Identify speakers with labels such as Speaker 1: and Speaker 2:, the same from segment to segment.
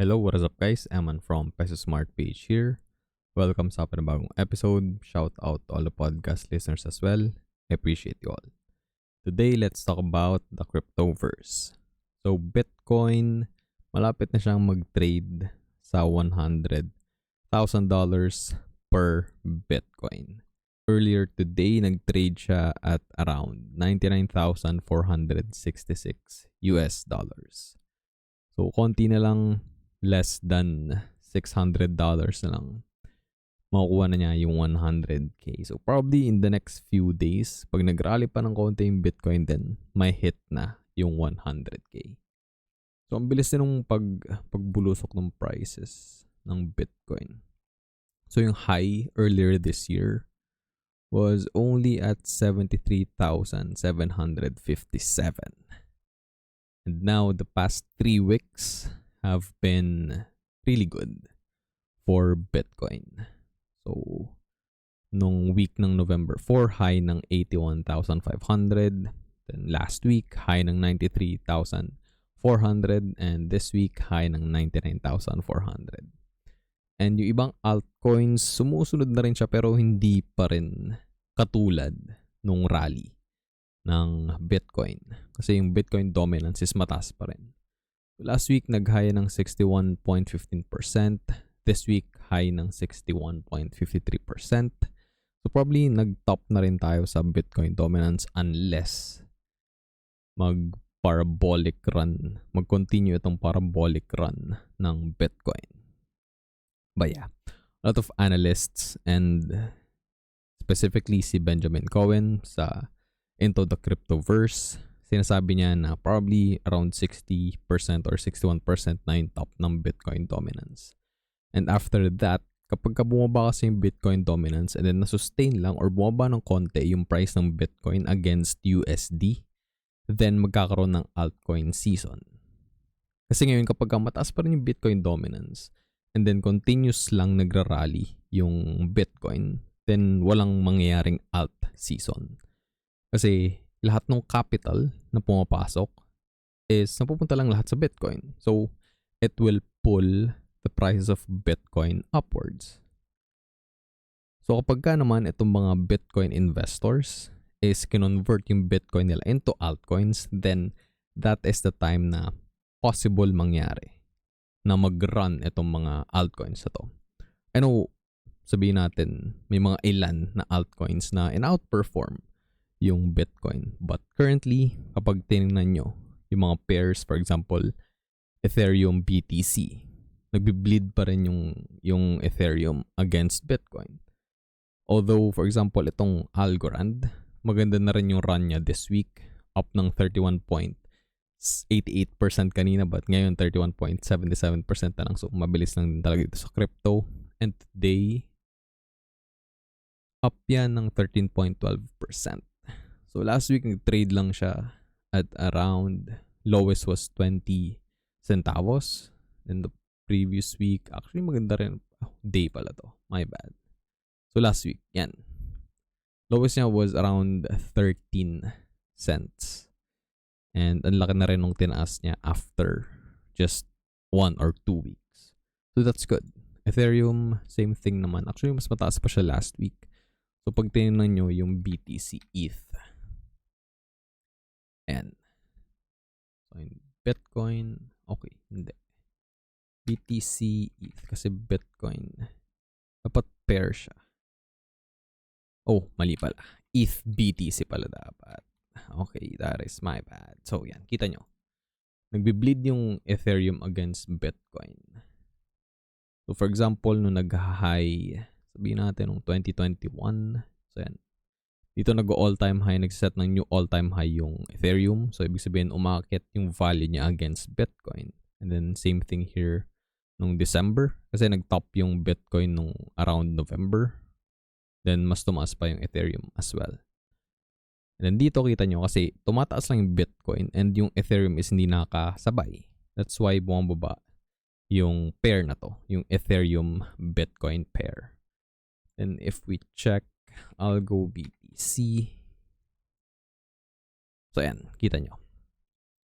Speaker 1: Hello, what is up guys? Eman from Peso Smart Page here. Welcome sa panibagong episode. Shout out to all the podcast listeners as well. I appreciate you all. Today, let's talk about the cryptoverse. So, Bitcoin, malapit na siyang mag-trade sa $100,000 per Bitcoin. Earlier today, nag-trade siya at around $99,466 US dollars. So, konti na lang, less than $600 na lang, makukuha na niya yung 100k. So, probably in the next few days, pag nag-rally pa ng konti yung Bitcoin, then may hit na yung 100k. So, ang bilis din ng pagbulusok ng prices ng Bitcoin. So, yung high earlier this year was only at 73,757. And now, the past 3 weeks have been really good for Bitcoin. So, nung week ng November 4, high ng 81,500. Then last week, high ng 93,400. And this week, high ng 99,400. And yung ibang altcoins, sumusunod na rin siya pero hindi pa rin katulad nung rally ng Bitcoin. Kasi yung Bitcoin dominance is mataas pa rin. Last week, nag-high ng 61.15%. This week, high ng 61.53%. So, probably nag-top na rin tayo sa Bitcoin dominance unless mag-continue itong parabolic run ng Bitcoin. But yeah, a lot of analysts and specifically si Benjamin Cohen sa Into the Cryptoverse, sinasabi niya na probably around 60% or 61% na yung top ng Bitcoin dominance. And after that, kapag bumaba kasi yung Bitcoin dominance and then na-sustain lang or bumaba ng konti yung price ng Bitcoin against USD, then magkakaroon ng altcoin season. Kasi ngayon kapag mataas pa rin yung Bitcoin dominance and then continuous lang nagra-rally yung Bitcoin, then walang mangyayaring alt season. Kasi lahat ng capital na pumapasok is napupunta lang lahat sa Bitcoin. So, it will pull the price of Bitcoin upwards. So, kapag ka naman itong mga Bitcoin investors is kinonvert yung Bitcoin nila into altcoins, then that is the time na possible mangyari na mag-run itong mga altcoins na to. I know, sabihin natin, may mga ilan na altcoins na in-outperform yung Bitcoin. But currently, kapag tinignan nyo yung mga pairs, for example, Ethereum BTC, nagbi-bleed pa rin yung Ethereum against Bitcoin. Although, for example, itong Algorand, maganda na rin yung run niya this week, up ng 31.88% kanina, but ngayon 31.77% na lang. So, mabilis lang din talaga dito sa crypto. And today, up yan ng 13.12%. So, last week, nag-trade lang siya at around, lowest was 20 centavos. And the previous week, actually maganda rin, day pala to, my bad. So, last week, yan. Lowest niya was around 13 cents. And ang laki na rin nung tinaas niya after just 1 or 2 weeks. So, that's good. Ethereum, same thing naman. Actually, mas mataas pa siya last week. So, pag tinignan nyo yung BTC ETH, and so in Bitcoin, okay, hindi. BTC ETH kasi Bitcoin dapat pair siya. Oh, mali pala. ETH BTC pala dapat. Okay, that is my bad. So yan, kita nyo. Nagbi-bleed yung Ethereum against Bitcoin. So for example, nung nag-high, sabihin natin nung 2021, so yan. Dito nag-all-time high, nag-set ng new all-time high yung Ethereum. So, ibig sabihin, umakit yung value niya against Bitcoin. And then, same thing here nung December. Kasi nag-top yung Bitcoin nung around November. Then, mas tumaas pa yung Ethereum as well. And then, dito kita nyo kasi tumataas lang yung Bitcoin and yung Ethereum is hindi nakasabay. That's why bumababa yung pair na to. Yung Ethereum-Bitcoin pair. And if we check Algo BTC. So, ayan. Kita nyo.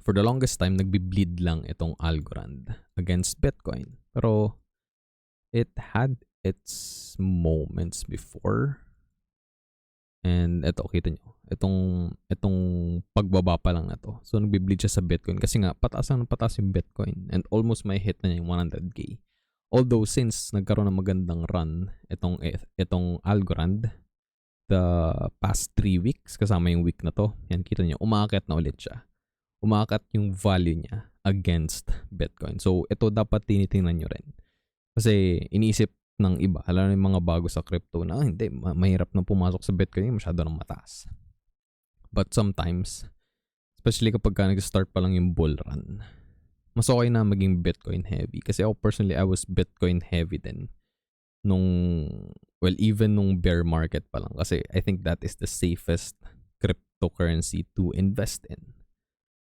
Speaker 1: for the longest time, nagbi-bleed lang itong Algorand against Bitcoin. Pero it had its moments before. And eto, kita nyo. Itong pagbaba pa lang na to. So, nagbi-bleed siya sa Bitcoin. Kasi nga, pataas yung Bitcoin. And almost may hit na niya yung 100K. Although, since nagkaroon ng magandang run itong Algorand, the past 3 weeks, kasama yung week na to, yan, kita nyo, umaakit na ulit siya. Umaakit yung value niya against Bitcoin. So, ito dapat tinitingnan nyo rin. Kasi, iniisip ng iba, alam na yung mga bago sa crypto na, hindi, mahirap na pumasok sa Bitcoin, masyado nang mataas. But sometimes, especially kapag nag-start pa lang yung bull run, mas okay na maging Bitcoin heavy. Kasi ako personally, I was Bitcoin heavy din. Even nung bear market pa lang. Kasi I think that is the safest cryptocurrency to invest in.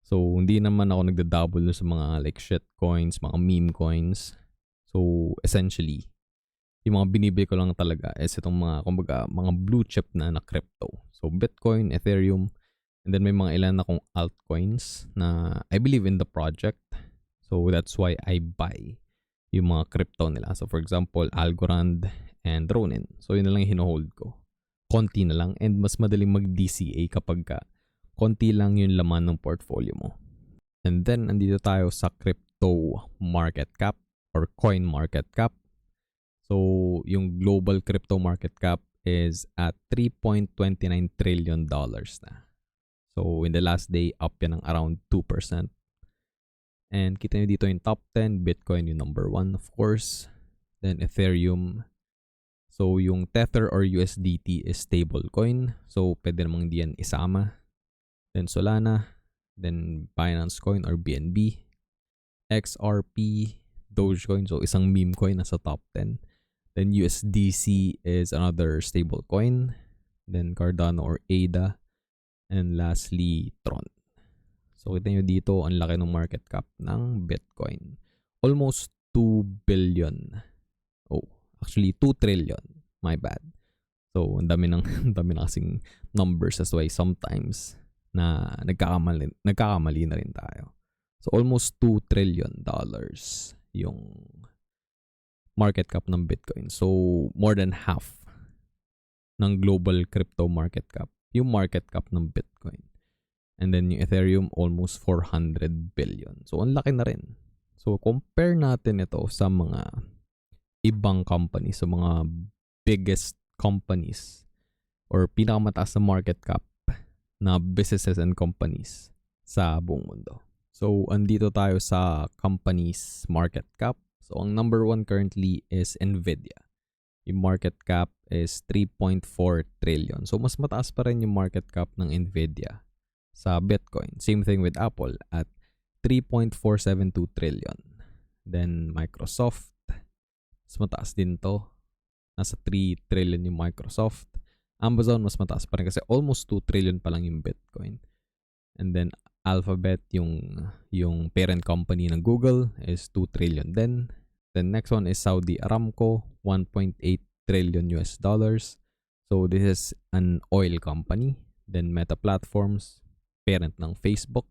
Speaker 1: So, hindi naman ako nagda-double sa mga like shit coins, mga meme coins. So, essentially, yung mga binibili ko lang talaga is itong mga blue chip na crypto. So, Bitcoin, Ethereum, and then may mga ilan akong altcoins na I believe in the project. So, that's why I buy yung mga crypto nila. So, for example, Algorand and Ronin. So, yun na lang yung hinohold ko. Konti na lang and mas madaling mag-DCA kapag konti lang yung laman ng portfolio mo. And then, andito tayo sa crypto market cap or coin market cap. So, yung global crypto market cap is at $3.29 trillion na. So, in the last day, up yan ng around 2%. And kita nyo dito yung top 10, Bitcoin yung number 1, of course. Then, Ethereum. So, yung Tether or USDT is stable coin. So, pwede namang di yan isama. Then, Solana. Then, Binance Coin or BNB. XRP, Dogecoin. So, isang meme coin nasa top 10. Then USDC is another stable coin. Then Cardano or ADA. And lastly, Tron. So kita nyo dito, ang laki ng market cap ng Bitcoin. Almost 2 billion. Oh, actually 2 trillion. My bad. So ang dami na kasing numbers. That's why sometimes na nagkakamali na rin tayo. So almost $2 trillion yung market cap ng Bitcoin. So, more than half ng global crypto market cap, yung market cap ng Bitcoin. And then yung Ethereum, almost 400 billion. So, ang laki na rin. So, compare natin ito sa mga ibang companies, sa mga biggest companies or pinakamataas na market cap na businesses and companies sa buong mundo. So, andito tayo sa companies market cap. So, ang number 1 currently is Nvidia. Yung market cap is 3.4 trillion. So, mas mataas pa rin yung market cap ng Nvidia sa Bitcoin. Same thing with Apple at 3.472 trillion. Then, Microsoft. Mas mataas din to. Nasa 3 trillion yung Microsoft. Amazon, mas mataas pa rin kasi almost 2 trillion pa lang yung Bitcoin. And then, Alphabet, yung parent company ng Google, is 2 trillion din. The next one is Saudi Aramco, 1.8 trillion US dollars. So this is an oil company. Then Meta Platforms, parent ng Facebook,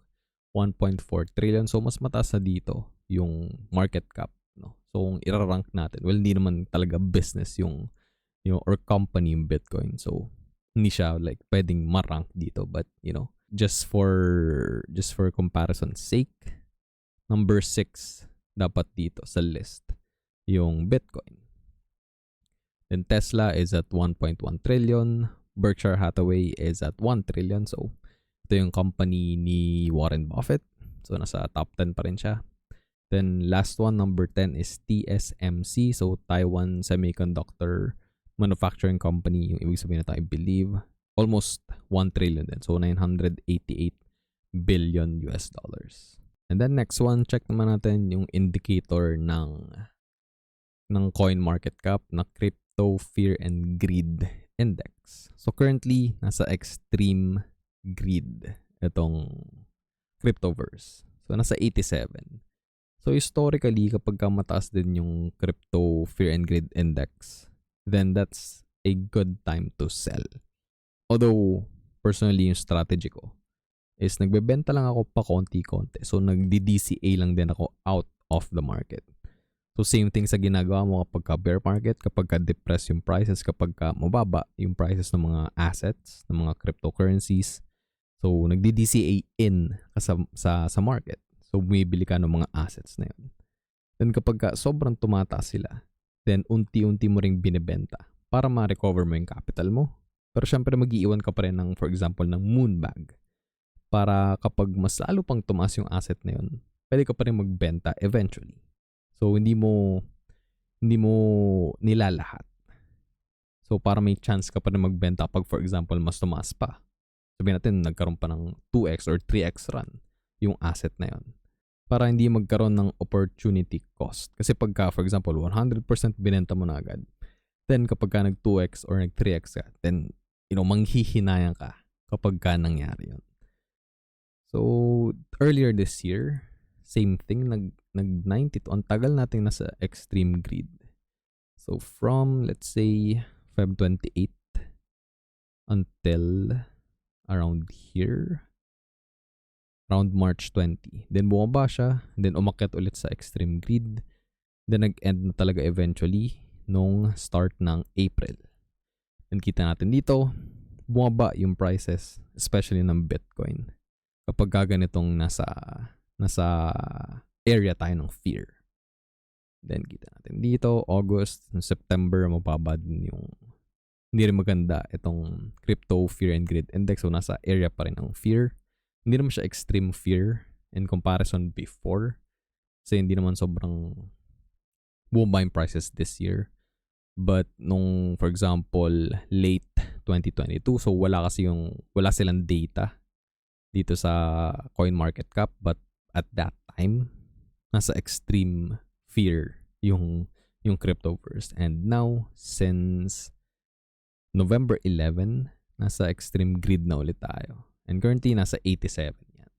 Speaker 1: 1.4 trillion. So mas mataas na dito yung market cap, no? So kung irarank natin, well, hindi naman talaga business yung or company yung Bitcoin. So hindi siya like pwedeng ma-rank dito, but just for comparison's sake, number 6 dapat dito sa list yung Bitcoin. Then Tesla is at 1.1 trillion. Berkshire Hathaway is at 1 trillion. So, ito yung company ni Warren Buffett. So, nasa top 10 pa rin siya. Then, last one, number 10 is TSMC. So, Taiwan Semiconductor Manufacturing Company. Yung ibig sabihin na I believe, almost 1 trillion din. So, 988 billion US dollars. And then next one, check naman natin yung indicator ng coin market cap na Crypto Fear and Greed Index. So currently, nasa extreme greed itong Cryptoverse. So nasa 87. So historically, kapag mataas din yung Crypto Fear and Greed Index, then that's a good time to sell. Although, personally, yung strategy ko is nagbebenta lang ako pa konti-konti. So nagdi-DCA lang din ako out of the market. So same thing sa ginagawa mo kapag ka bear market, kapag ka depress yung prices, kapag ka mababa yung prices ng mga assets, ng mga cryptocurrencies. So nagdi-DCA in ka sa market. So bumibili ka ng mga assets na yun. Then kapag ka sobrang tumataas sila, then unti-unti mo ring binibenta para ma-recover mo yung capital mo. Pero syempre mag-iiwan ka pa rin ng, for example, ng moonbag para kapag mas lalo pang tumaas yung asset na yun, pwede ka pa rin magbenta eventually. So hindi mo nilalahat. So para may chance ka pa rin magbenta pag for example mas tumaas pa. Sabihin natin nagkaroon pa ng 2x or 3x run yung asset na yun. Para hindi magkaroon ng opportunity cost. Kasi pagka for example 100% binenta mo na agad, then kapag ka nag 2x or nag 3x ka, then manghihinayang ka kapag ka nangyari yun. So earlier this year, same thing, nag-92. Ang tagal nating nasa extreme greed. So from, let's say, Feb 28 until around here, around March 20. Then bumaba siya, then umakyat ulit sa extreme greed. Then nag-end na talaga eventually nung start ng April. Then kita natin dito, bumaba yung prices, especially ng Bitcoin. Kapag ganitong nasa area tayo ng fear. Then kita natin dito, August, September, mababa din yung hindi rin maganda itong crypto fear and greed index. So nasa area pa rin ng fear. Hindi naman siya extreme fear in comparison before. Kasi hindi naman sobrang bumaba yung prices this year. But nung, for example, late 2022, so wala silang data dito sa CoinMarketCap, but at that time, nasa extreme fear yung cryptoverse. And now, since November 11, nasa extreme greed na ulit tayo. And currently, nasa 87 yan.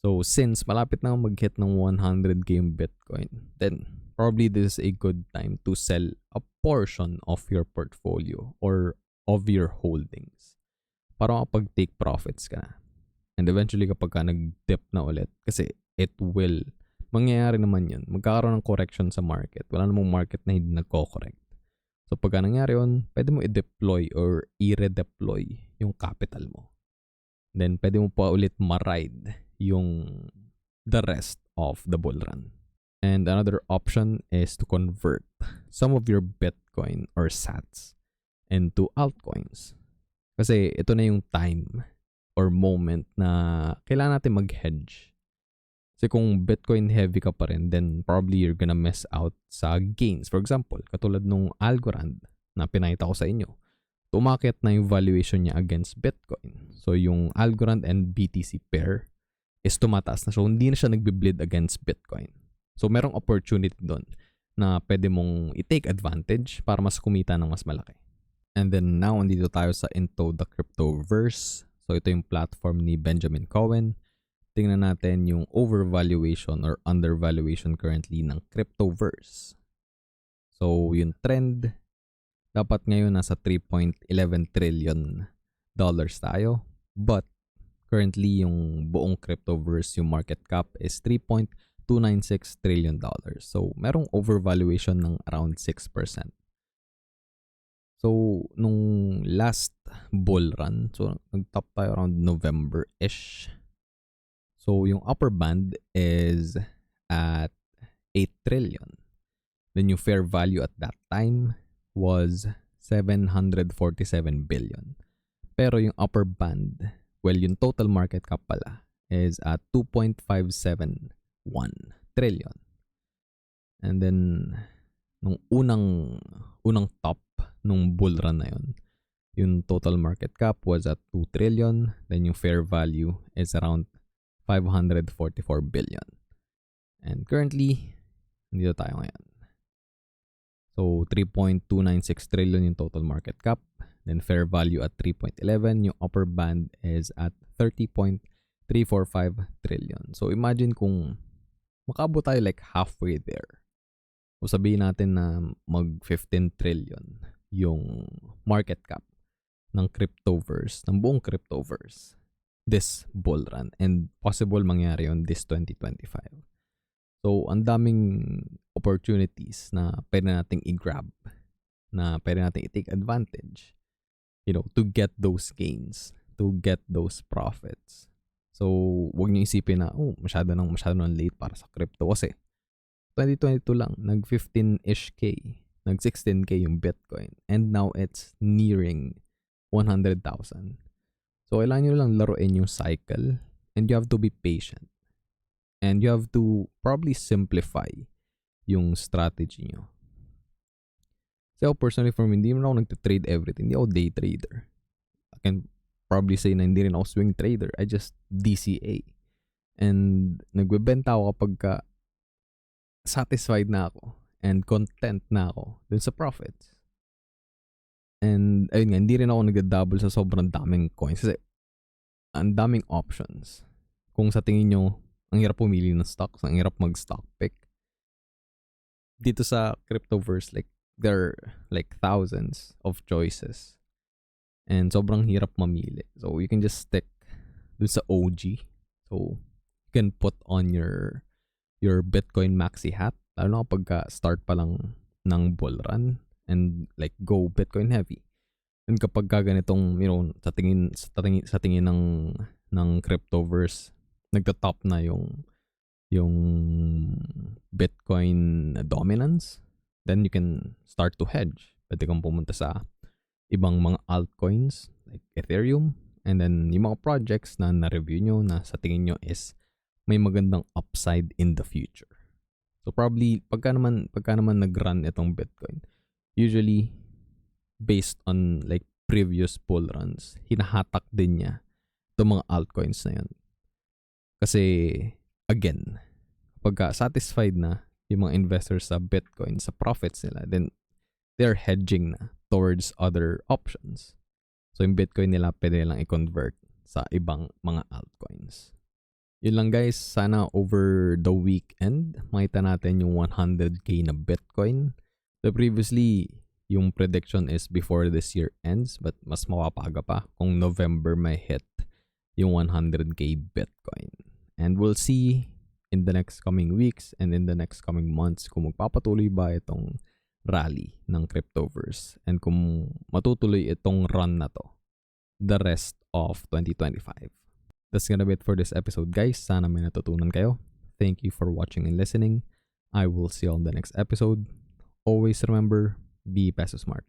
Speaker 1: So, since malapit na mag-hit ng 100k yung Bitcoin, then probably this is a good time to sell a portion of your portfolio or of your holdings para makapag-take profits ka na. And eventually kapag ka nag-dip na ulit, kasi it will, mangyayari naman yun. Magkakaroon ng correction sa market. Wala namang market na hindi nagko-correct. So pagka nangyari yun, pwede mo i-deploy or i-redeploy yung capital mo. Then pwede mo pa ulit ma-ride yung the rest of the bull run. And another option is to convert some of your Bitcoin or sats into altcoins. Kasi ito na yung time or moment na kailangan natin mag-hedge. Kasi kung Bitcoin heavy ka pa rin, then probably you're gonna miss out sa gains. For example, katulad nung Algorand na pinakita ko sa inyo, tumakit na yung valuation niya against Bitcoin. So yung Algorand and BTC pair is tumataas na. So hindi na siya nagbe-bleed against Bitcoin. So merong opportunity doon na pwede mong i-take advantage para mas kumita ng mas malaki. And then now, andito tayo sa Into the Cryptoverse. So ito yung platform ni Benjamin Cowen. Tingnan natin yung overvaluation or undervaluation currently ng Cryptoverse. So yung trend, dapat ngayon nasa 3.11 trillion dollars tayo. But currently yung buong Cryptoverse, yung market cap is 3.296 trillion dollars. So merong overvaluation ng around 6%. So, nung last bull run, so nag-top tayo around November-ish. So, yung upper band is at 8 trillion. Then yung fair value at that time was 747 billion. Pero yung upper band, well, yung total market cap pala is at 2.571 trillion. And then, nung unang top nung bull run na yun, yung total market cap was at 2 trillion. Then yung fair value is around 544 billion. And currently, dito tayo ngayon. So, 3.296 trillion yung total market cap. Then fair value at 3.11. Yung upper band is at 30.345 trillion. So, imagine kung makabot tayo like halfway there. O sabihin natin na mag 15 trillion yung market cap ng Cryptoverse, ng buong Cryptoverse. this bull run and possible mangyari on this 2025. So, ang daming opportunities na pwede nating i-grab, na pwede nating i-take advantage, to get those gains, to get those profits. So, huwag niyo isipin na, masyado nang late para sa crypto. Kasi, 2022 lang, nag-15-ish K, nag-16K yung Bitcoin. And now, it's nearing 100,000. So, kailangan nyo lang laruin yung cycle and you have to be patient. And you have to probably simplify yung strategy nyo. So, personally, for me, hindi naman ako nag-trade everything. Hindi ako day trader. I can probably say na hindi rin ako swing trader. I just DCA. And nagbebenta ako kapag satisfied na ako and content na ako dun sa profits. And ayun nga, hindi rin ako nag-double sa sobrang daming coins kasi ang daming options. Kung sa tingin nyo, ang hirap pumili ng stocks, ang hirap mag-stock pick. Dito sa Cryptoverse, like, there are like thousands of choices. And sobrang hirap mamili. So, you can just stick dun sa OG. So, you can put on your Bitcoin maxi hat. Lalo na kapag start pa lang ng bull run and like go Bitcoin heavy. And kapag ganitong, sa tingin ng Cryptoverse, nagta-top na yung Bitcoin dominance, then you can start to hedge. Pwede kang pumunta sa ibang mga altcoins like Ethereum, and then yung mga projects na na-review nyo na sa tingin nyo is may magandang upside in the future. So probably pagka naman nag-run itong Bitcoin, usually based on like previous bull runs, hinahatak din niya itong mga altcoins na yan. Kasi again, pagka satisfied na yung mga investors sa Bitcoin, sa profits nila, then they're hedging na towards other options. So yung Bitcoin nila pwede lang i-convert sa ibang mga altcoins. Yun lang guys, sana over the weekend makita natin yung 100k na Bitcoin. So previously, yung prediction is before this year ends, but mas mapapaga pa kung November may hit yung 100k Bitcoin. And we'll see in the next coming weeks and in the next coming months kung magpapatuloy ba itong rally ng Cryptoverse and kung matutuloy itong run na to the rest of 2025. That's gonna be it for this episode, guys. Sana may natutunan kayo. Thank you for watching and listening. I will see you on the next episode. Always remember, be peso smart.